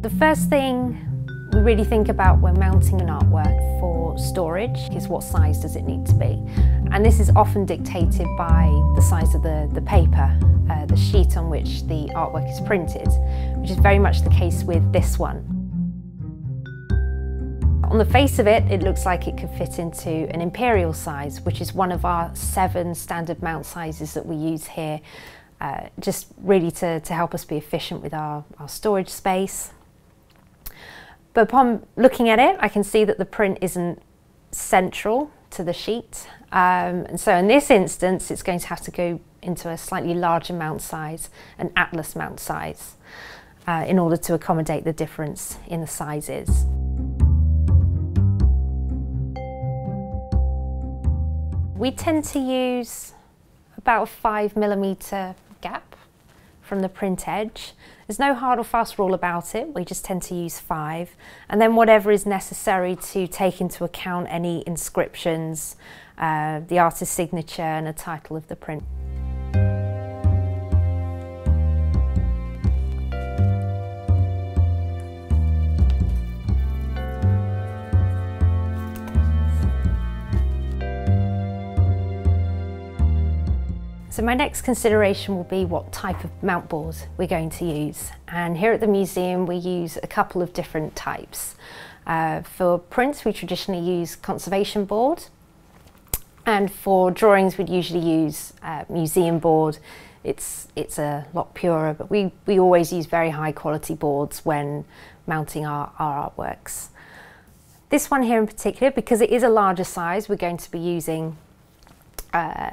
The first thing we really think about when mounting an artwork for storage is what size does it need to be. And this is often dictated by the size of the paper, the sheet on which the artwork is printed, which is very much the case with this one. On the face of it, it looks like it could fit into an imperial size, which is one of our 7 standard mount sizes that we use here, just really to help us be efficient with our storage space. But upon looking at it, I can see that the print isn't central to the sheet. And so in this instance, it's going to have to go into a slightly larger mount size, an atlas mount size, in order to accommodate the difference in the sizes. We tend to use about a 5mm gap from the print edge. There's no hard or fast rule about it, we just tend to use 5. And then whatever is necessary to take into account any inscriptions, the artist's signature and a title of the print. So my next consideration will be what type of mount board we're going to use. And here at the museum we use a couple of different types. For prints we traditionally use conservation board, and for drawings we'd usually use museum board. It's a lot purer, but we always use very high quality boards when mounting our artworks. This one here in particular, because it is a larger size, we're going to be using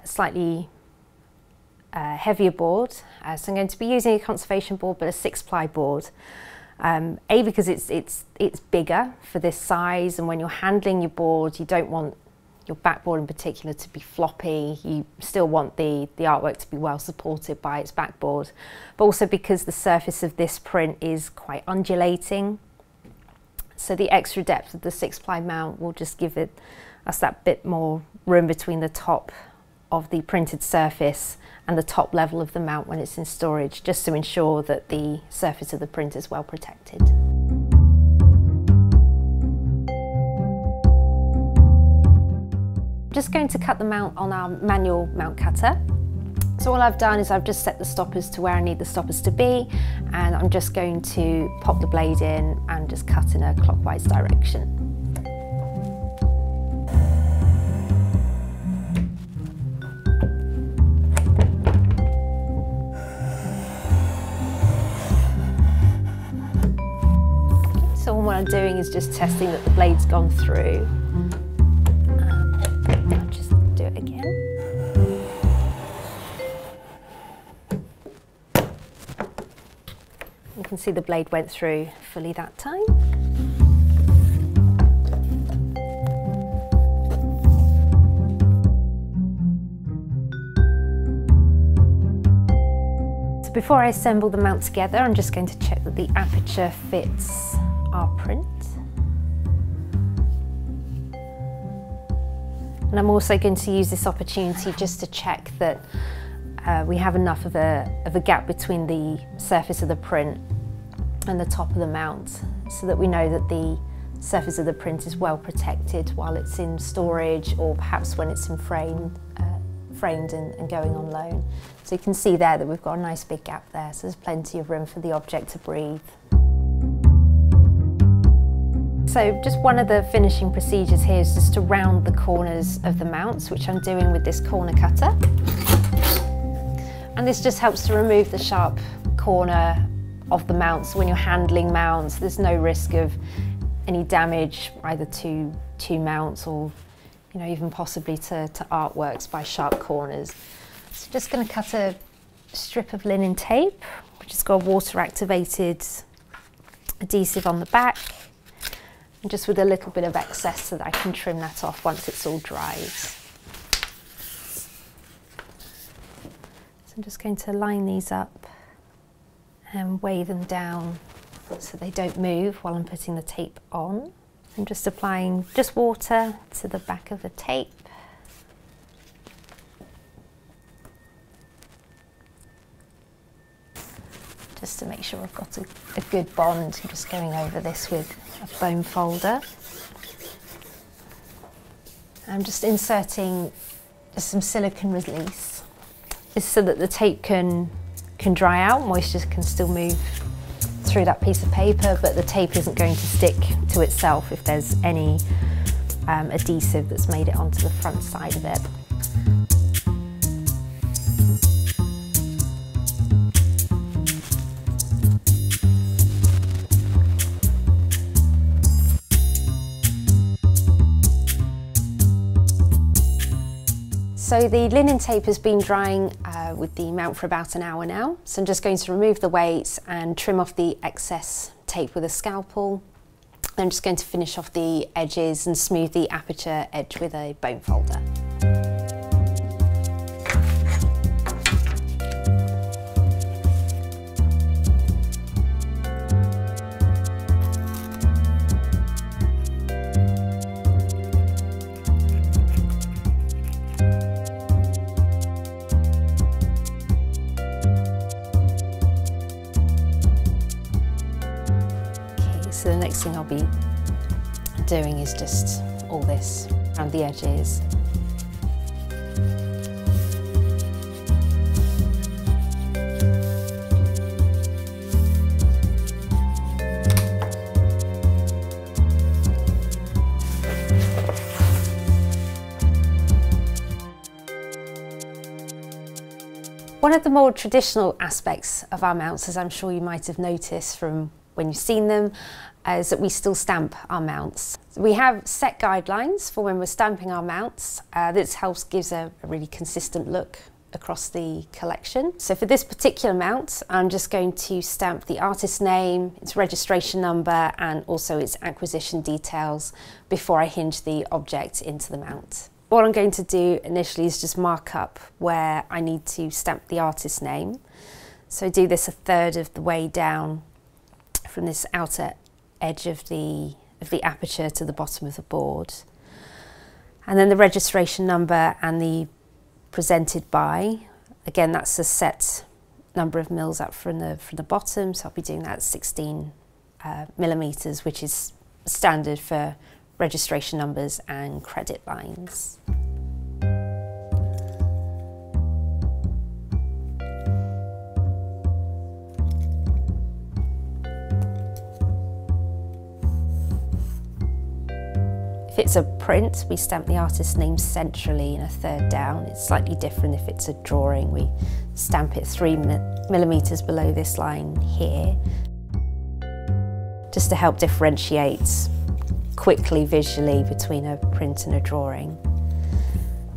slightly heavier board, so I'm going to be using a conservation board, but a 6-ply board. A, because it's bigger for this size, and when you're handling your board, you don't want your backboard in particular to be floppy. You still want the artwork to be well supported by its backboard, but also because the surface of this print is quite undulating, so the extra depth of the 6-ply mount will just give us that bit more room between the top of the printed surface and the top level of the mount when it's in storage, just to ensure that the surface of the print is well protected. I'm just going to cut the mount on our manual mount cutter. So all I've done is I've just set the stoppers to where I need the stoppers to be, and I'm just going to pop the blade in and just cut in a clockwise direction. So what I'm doing is just testing that the blade's gone through. I'll just do it again. You can see the blade went through fully that time. So before I assemble the mount together, I'm just going to check that the aperture fits our print. And I'm also going to use this opportunity just to check that we have enough of a gap between the surface of the print and the top of the mount, so that we know that the surface of the print is well protected while it's in storage, or perhaps when it's in framed and going on loan. So you can see there that we've got a nice big gap there, so there's plenty of room for the object to breathe. So just one of the finishing procedures here is just to round the corners of the mounts, which I'm doing with this corner cutter. And this just helps to remove the sharp corner of the mounts. When you're handling mounts, there's no risk of any damage either to mounts or even possibly to artworks by sharp corners. So just going to cut a strip of linen tape, which has got a water-activated adhesive on the back. And just with a little bit of excess so that I can trim that off once it's all dried. So I'm just going to line these up and weigh them down so they don't move while I'm putting the tape on. I'm just applying just water to the back of the tape. just to make sure I've got a good bond. I'm just going over this with a bone folder. I'm just inserting just some silicone release. This is so that the tape can dry out, moisture can still move through that piece of paper, but the tape isn't going to stick to itself if there's any adhesive that's made it onto the front side of it. So the linen tape has been drying with the mount for about an hour now. So I'm just going to remove the weight and trim off the excess tape with a scalpel. I'm just going to finish off the edges and smooth the aperture edge with a bone folder. So the next thing I'll be doing is just all this around the edges. One of the more traditional aspects of our mounts, as I'm sure you might have noticed from when you've seen them, is that we still stamp our mounts. We have set guidelines for when we're stamping our mounts. This gives a really consistent look across the collection. So for this particular mount, I'm just going to stamp the artist's name, its registration number, and also its acquisition details before I hinge the object into the mount. What I'm going to do initially is just mark up where I need to stamp the artist's name. So do this a third of the way down from this outer edge of the aperture to the bottom of the board. And then the registration number and the presented by, again that's a set number of mils up from the bottom, so I'll be doing that at 16 millimeters, which is standard for registration numbers and credit lines. If it's a print, we stamp the artist's name centrally in a third down. It's slightly different if it's a drawing. We stamp it 3 millimeters below this line here, just to help differentiate quickly visually between a print and a drawing.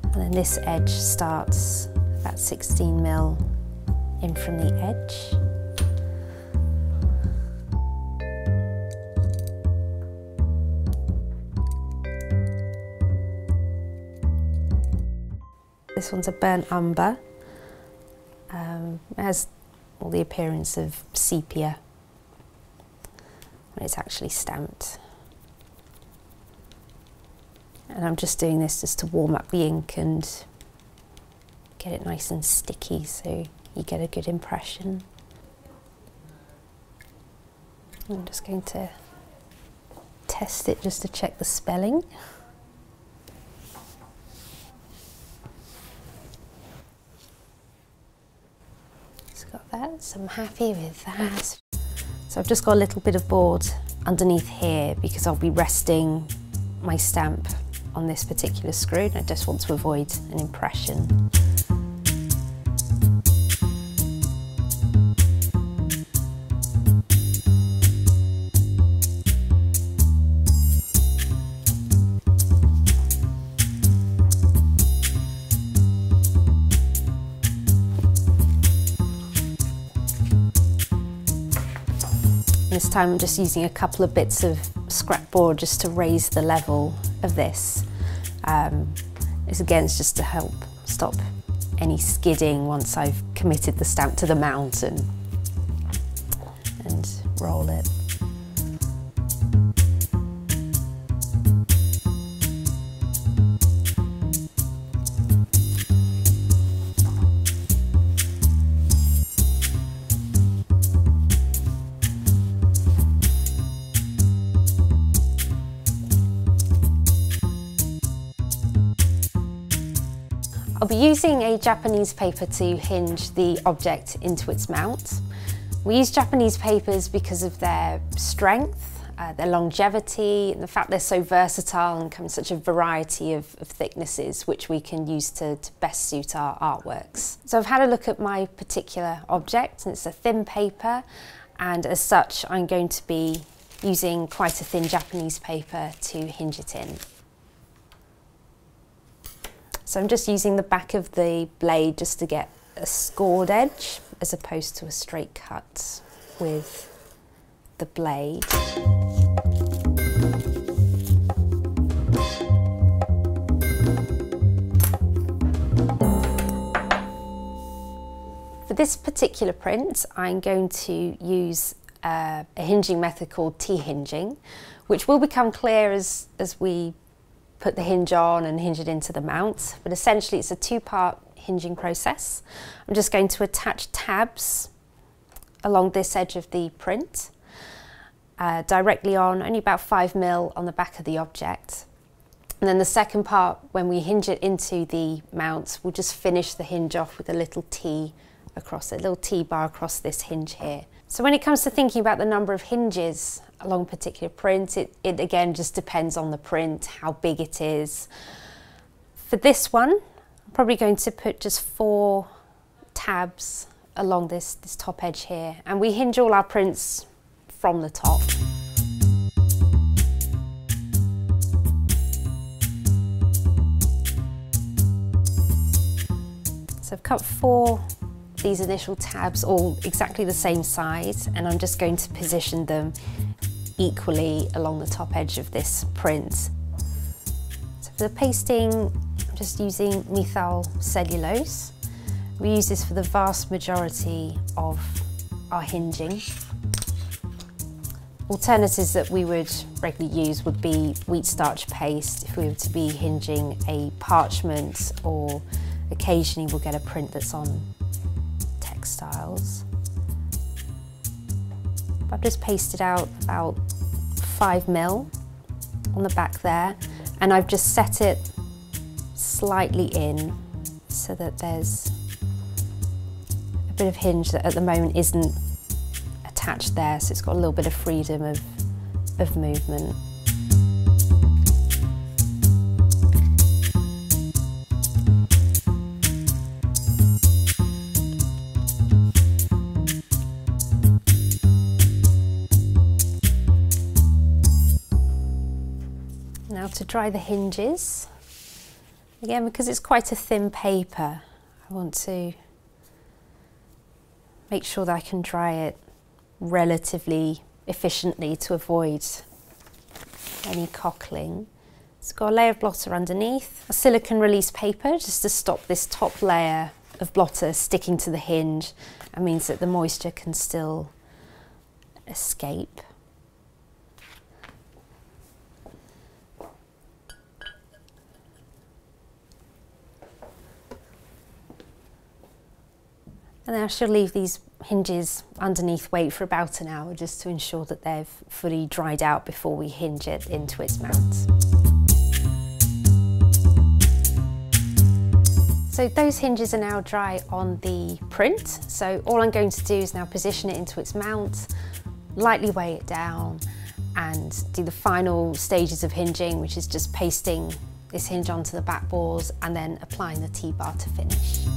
And then this edge starts about 16 mil in from the edge. This one's a burnt umber. It has all the appearance of sepia when it's actually stamped. And I'm just doing this just to warm up the ink and get it nice and sticky so you get a good impression. I'm just going to test it just to check the spelling. Got that, so I'm happy with that. So I've just got a little bit of board underneath here because I'll be resting my stamp on this particular screw and I just want to avoid an impression. This time I'm just using a couple of bits of scrap board just to raise the level of this. This again is just to help stop any skidding once I've committed the stamp to the mount and roll it. be using a Japanese paper to hinge the object into its mount. We use Japanese papers because of their strength, their longevity, and the fact they're so versatile and come in such a variety of thicknesses which we can use to best suit our artworks. So I've had a look at my particular object, and it's a thin paper, and as such I'm going to be using quite a thin Japanese paper to hinge it in. So I'm just using the back of the blade just to get a scored edge as opposed to a straight cut with the blade. For this particular print, I'm going to use a hinging method called T-hinging, which will become clear as we put the hinge on and hinge it into the mount. But essentially it's a two-part hinging process. I'm just going to attach tabs along this edge of the print, directly on, only about 5mm on the back of the object. And then the second part, when we hinge it into the mount, we'll just finish the hinge off with a little T across it, a little T-bar across this hinge here. So when it comes to thinking about the number of hinges along a particular print, it again just depends on the print, how big it is. For this one, I'm probably going to put just 4 tabs along this top edge here, and we hinge all our prints from the top. So I've cut 4 of these initial tabs, all exactly the same size, and I'm just going to position them equally along the top edge of this print. So for the pasting, I'm just using methyl cellulose. We use this for the vast majority of our hinging. Alternatives that we would regularly use would be wheat starch paste if we were to be hinging a parchment, or occasionally we'll get a print that's on textiles. I've just pasted out about 5mm on the back there, and I've just set it slightly in so that there's a bit of hinge that at the moment isn't attached there, so it's got a little bit of freedom of movement. Now to dry the hinges, again because it's quite a thin paper, I want to make sure that I can dry it relatively efficiently to avoid any cockling. It's got a layer of blotter underneath, a silicone release paper just to stop this top layer of blotter sticking to the hinge, and means that the moisture can still escape. And then I should leave these hinges underneath weight for about an hour just to ensure that they've fully dried out before we hinge it into its mount. So those hinges are now dry on the print. So all I'm going to do is now position it into its mount, lightly weigh it down, and do the final stages of hinging, which is just pasting this hinge onto the back balls and then applying the T-bar to finish.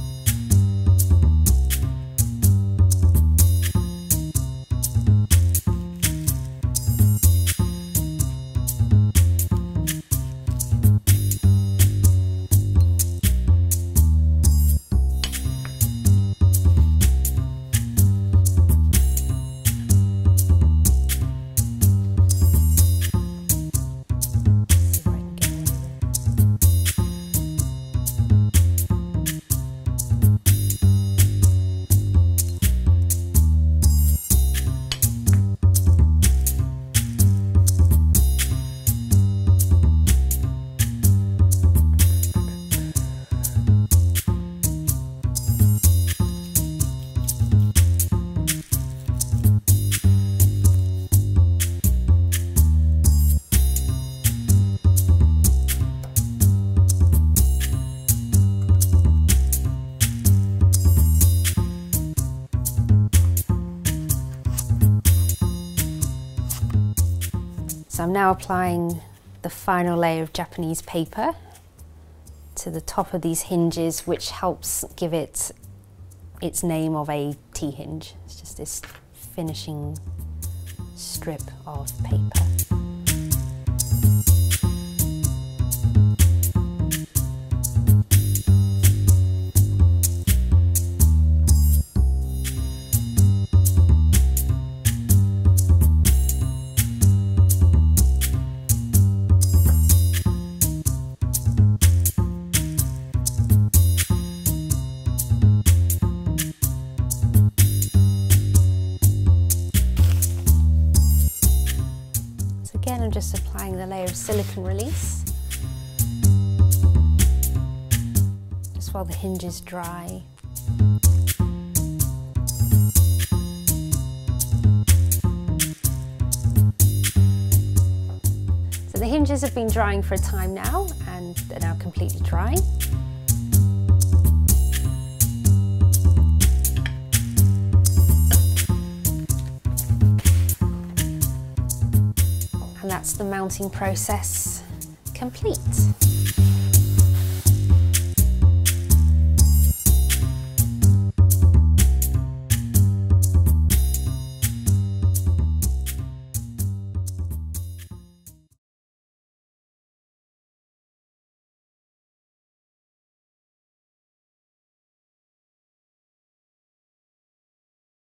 So I'm now applying the final layer of Japanese paper to the top of these hinges, which helps give it its name of a T-hinge. It's just this finishing strip of paper. Again, I'm just applying the layer of silicone release, just while the hinges dry. So the hinges have been drying for a time now, and they're now completely dry. And that's the mounting process complete.